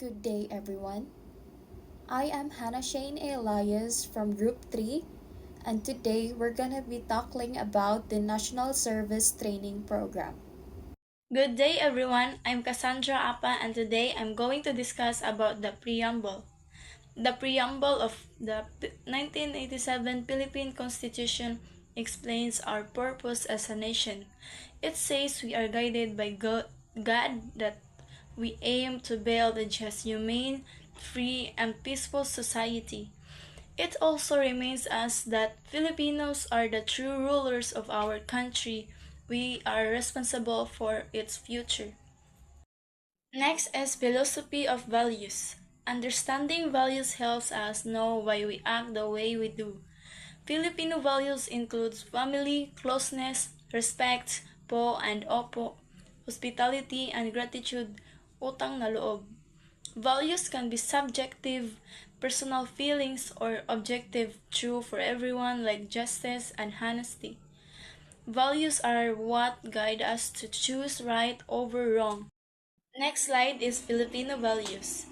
Good day, everyone. I am Hannah Shane Elias from Group 3, and today we're going to be talking about the National Service Training Program. Good day everyone, I'm Cassandra Apa and today I'm going to discuss about the preamble. The preamble of the 1987 Philippine Constitution explains our purpose as a nation. It says we are guided by God that we aim to build a just, humane, free, and peaceful society. It also reminds us that Filipinos are the true rulers of our country. We are responsible for its future. Next is philosophy of values. Understanding values helps us know why we act the way we do. Filipino values include family, closeness, respect, po and opo, hospitality and gratitude, utang na loob. Values can be subjective, personal feelings, or objective, true for everyone, like justice and honesty. Values are what guide us to choose right over wrong. Next slide is Filipino values.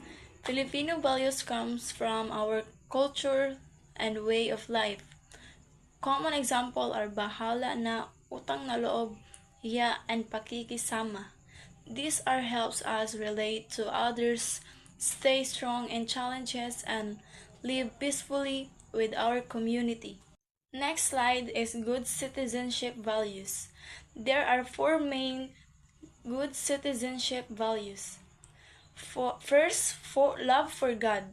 Filipino values comes from our culture and way of life. Common example are bahala na, utang na loob, hiya, and pakikisama. These are helps us relate to others, stay strong in challenges, and live peacefully with our community. Next slide is good citizenship values. There are four main good citizenship values. First, love for God,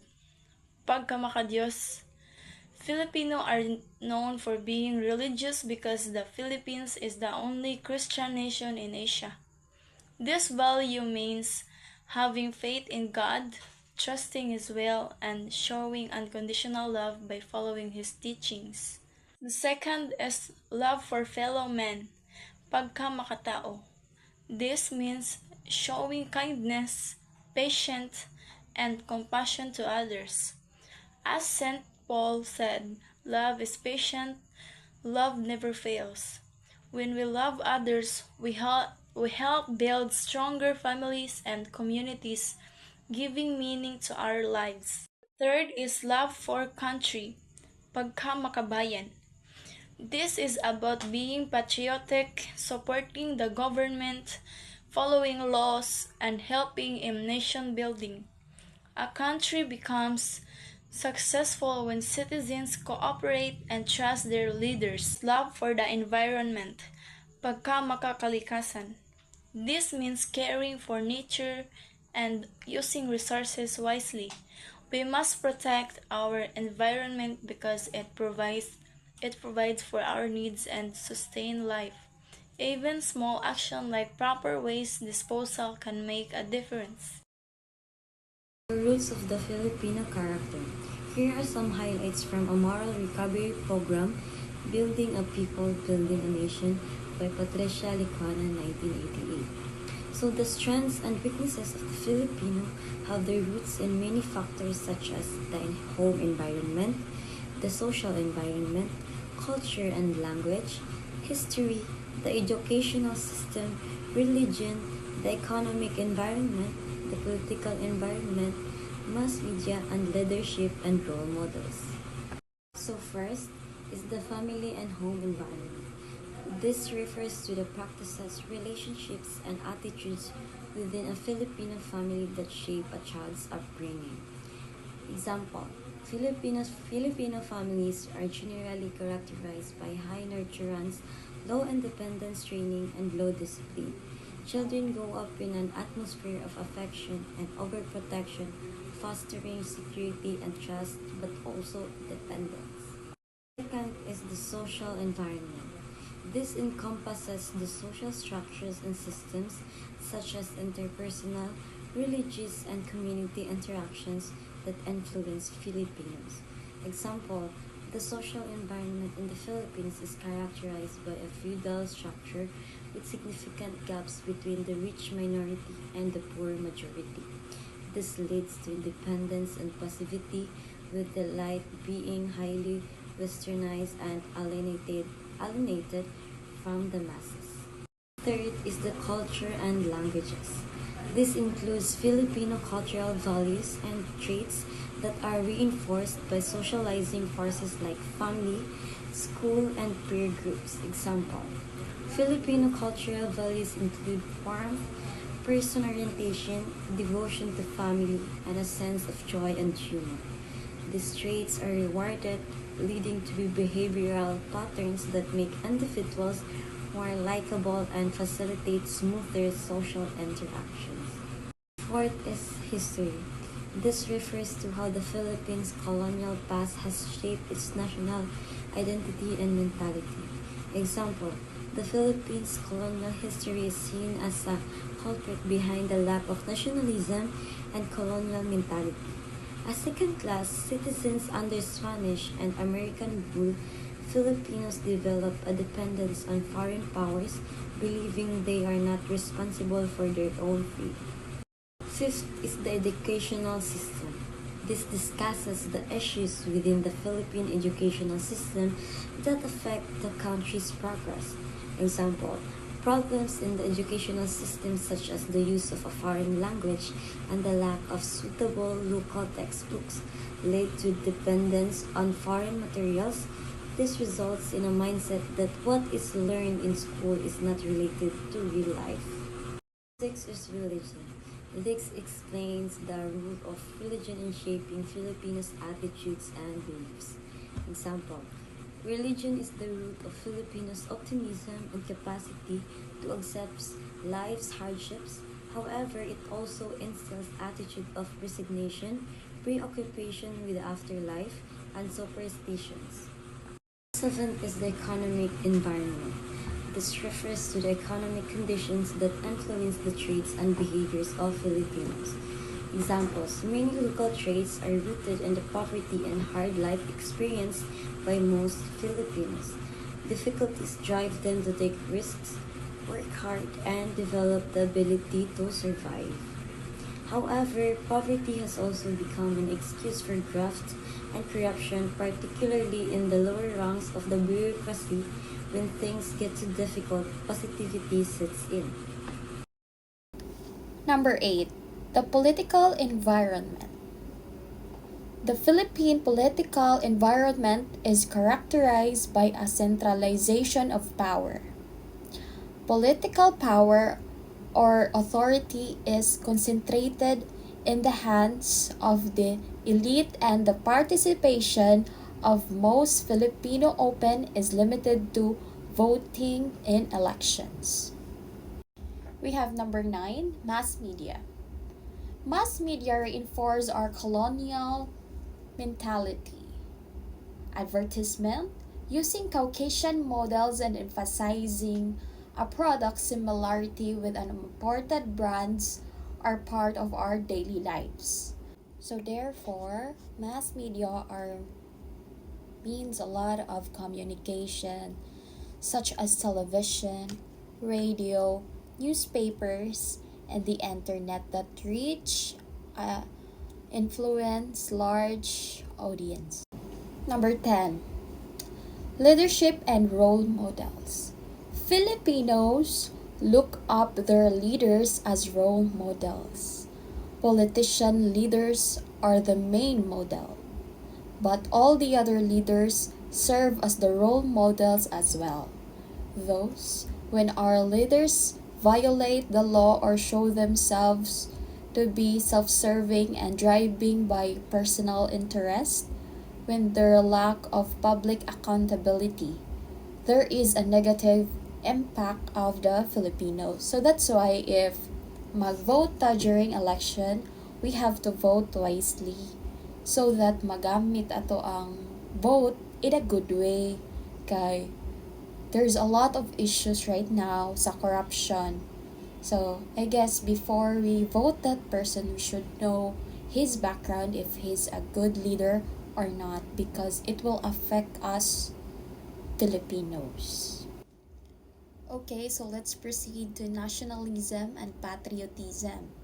pagkamakadiyos. Filipino are known for being religious because the Philippines is the only Christian nation in Asia. This value means having faith in God, trusting His will, and showing unconditional love by following His teachings. The second is love for fellow men, pagkamakatao. This means showing kindness, patience, and compassion to others. As St. Paul said, love is patient, love never fails. When we love others, we help build stronger families and communities, giving meaning to our lives. Third is love for country, pagkamakabayan. This is about being patriotic, supporting the government, following laws, and helping in nation building. A country becomes successful when citizens cooperate and trust their leaders. Love for the environment, pagkamakakalikasan. This means caring for nature and using resources wisely. We must protect our environment because it provides for our needs and sustain life. Even small action like proper waste disposal can make a difference. The roots of the Filipino character. Here are some highlights from a moral recovery program, Building a People, Building a Nation by Patricia Licuana, 1988. So the strengths and weaknesses of the Filipino have their roots in many factors such as the home environment, the social environment, culture and language, history, the educational system, religion, the economic environment, the political environment, mass media, and leadership and role models. So first is the family and home environment. This refers to the practices, relationships, and attitudes within a Filipino family that shape a child's upbringing. Example, Filipino families are generally characterized by high nurturance, low independence training, and low discipline. Children grow up in an atmosphere of affection and overprotection, fostering security and trust, but also dependence. Second is the social environment. This encompasses the social structures and systems such as interpersonal, religious, and community interactions that influence Filipinos. Example, the social environment in the Philippines is characterized by a feudal structure with significant gaps between the rich minority and the poor majority. This leads to independence and passivity, with the elite being highly westernized and alienated from the masses. Third is the culture and languages. This includes Filipino cultural values and traits that are reinforced by socializing forces like family, school, and peer groups. Example: Filipino cultural values include warmth, person orientation, devotion to family, and a sense of joy and humor. These traits are rewarded, leading to behavioral patterns that make individuals more likable and facilitate smoother social interactions. Fourth is history. This refers to how the Philippines' colonial past has shaped its national identity and mentality. Example: the Philippines' colonial history is seen as a culprit behind the lack of nationalism and colonial mentality. As second-class citizens under Spanish and American rule, Filipinos develop a dependence on foreign powers, believing they are not responsible for their own fate. Fifth is the educational system. This discusses the issues within the Philippine educational system that affect the country's progress. Example: problems in the educational system such as the use of a foreign language and the lack of suitable local textbooks lead to dependence on foreign materials. This results in a mindset that what is learned in school is not related to real life. Six is religion. This explains the role of religion in shaping Filipinos' attitudes and beliefs. Example: religion is the root of Filipinos' optimism and capacity to accept life's hardships. However, it also instills attitude of resignation, preoccupation with the afterlife, and superstitions. Seventh is the economic environment. This refers to the economic conditions that influence the traits and behaviors of Filipinos. Examples: many local traits are rooted in the poverty and hard life experienced by most Filipinos. Difficulties drive them to take risks, work hard, and develop the ability to survive. However, poverty has also become an excuse for graft and corruption, particularly in the lower ranks of the bureaucracy. When things get too difficult, positivity sets in. Number 8. The political environment. The Philippine political environment is characterized by a centralization of power. Political power or authority is concentrated in the hands of the elite, and the participation of most Filipino open is limited to voting in elections. We have number 9, mass media. Mass media reinforce our colonial mentality. Advertisement, using Caucasian models and emphasizing a product similarity with an imported brands are part of our daily lives. So therefore, mass media are means a lot of communication such as television, radio, newspapers, and the internet that reach influence large audience. Number 10. Leadership and role models. Filipinos look up their leaders as role models. Politician leaders are the main model, but all the other leaders serve as the role models as well. Thus, when our leaders violate the law or show themselves to be self-serving and driving by personal interest, when there lack of public accountability, there is a negative impact of the Filipinos. So that's why if mag-vote ta during election, we have to vote wisely so that magamit ato ang vote in a good way. Kay there's a lot of issues right now sa corruption. So I guess before we vote that person, we should know his background, if he's a good leader or not, because it will affect us Filipinos. Okay, so let's proceed to nationalism and patriotism.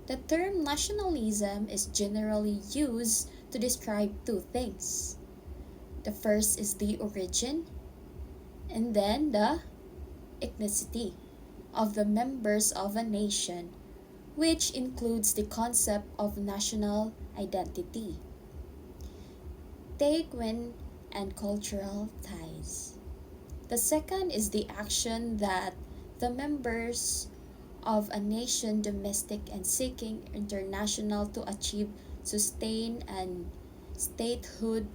The term nationalism is generally used to describe two things. The first is the origin, and then the ethnicity of the members of a nation, which includes the concept of national identity, taekwondo, and cultural ties. The second is the action that the members of a nation domestic and seeking international to achieve sustain and statehood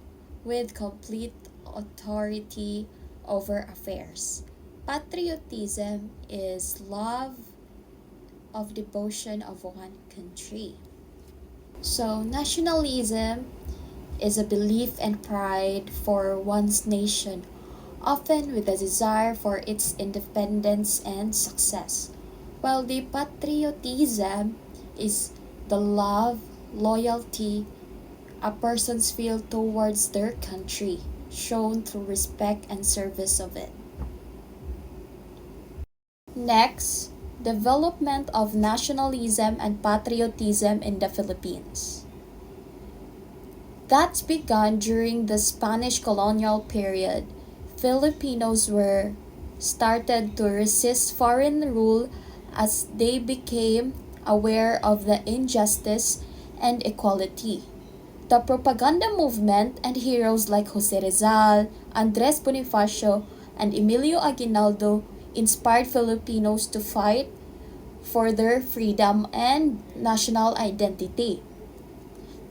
with complete authority over affairs. Patriotism is love of devotion of one country. So nationalism is a belief and pride for one's nation, often with a desire for its independence and success, while the patriotism is the love, loyalty a person's feel towards their country, shown through respect and service of it. Next, development of nationalism and patriotism in the Philippines. That's begun during the Spanish colonial period. Filipinos were started to resist foreign rule as they became aware of the injustice and equality. The propaganda movement and heroes like Jose Rizal, Andres Bonifacio, and Emilio Aguinaldo inspired Filipinos to fight for their freedom and national identity.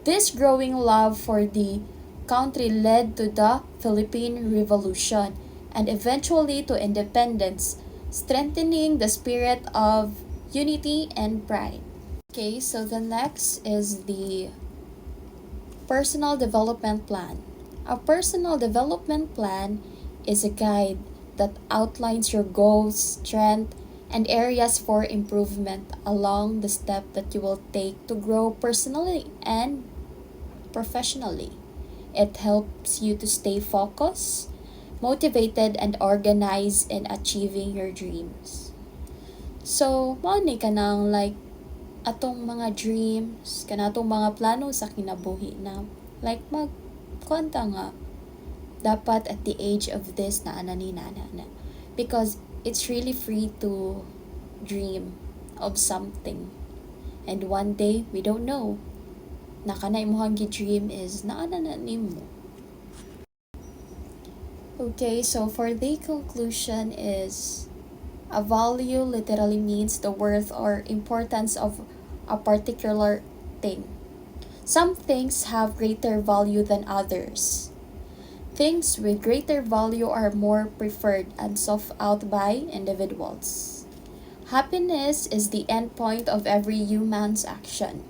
This growing love for the country led to the Philippine Revolution and eventually to independence, strengthening the spirit of unity and pride. Okay, so the next is the personal development plan. A personal development plan is a guide that outlines your goals, strengths, and areas for improvement along the step that you will take to grow personally and professionally. It helps you to stay focused, motivated, and organized in achieving your dreams. So, mao ni ka nang like atong mga dreams, kanatong mga plano sa kinabuhi na like kwanta nga dapat at the age of this na ana ni nana na because it's really free to dream of something, and one day we don't know naka na imong dream is naana na nimo. Okay, so for the conclusion is a value literally means the worth or importance of a particular thing. Some things have greater value than others. Things with greater value are more preferred and sought out by individuals. Happiness is the end point of every human's action.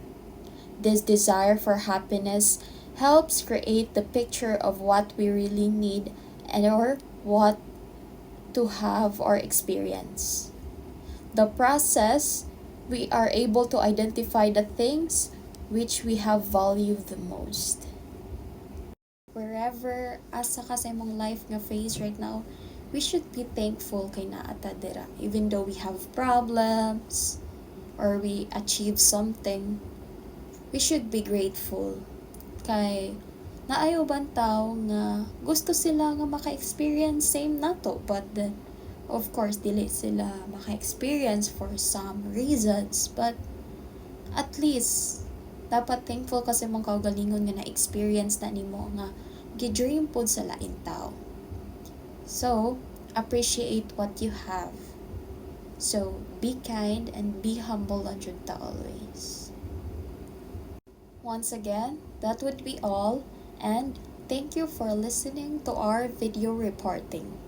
This desire for happiness helps create the picture of what we really need and or what to have or experience. The process, we are able to identify the things which we have valued the most. Wherever asa ka sa imong life nga phase right now, we should be thankful kay naata dira. Even though we have problems or we achieve something, we should be grateful. Kay naayo bang tao nga gusto sila nga maka-experience same nato, but then of course dili sila maka-experience for some reasons, but at least dapat thankful kasi mong kaugalingon nga na-experience na nimo nga gi-dream pod sa lain tao. So, appreciate what you have. So, be kind and be humble on jud ta always. Once again, that would be all, and thank you for listening to our video reporting.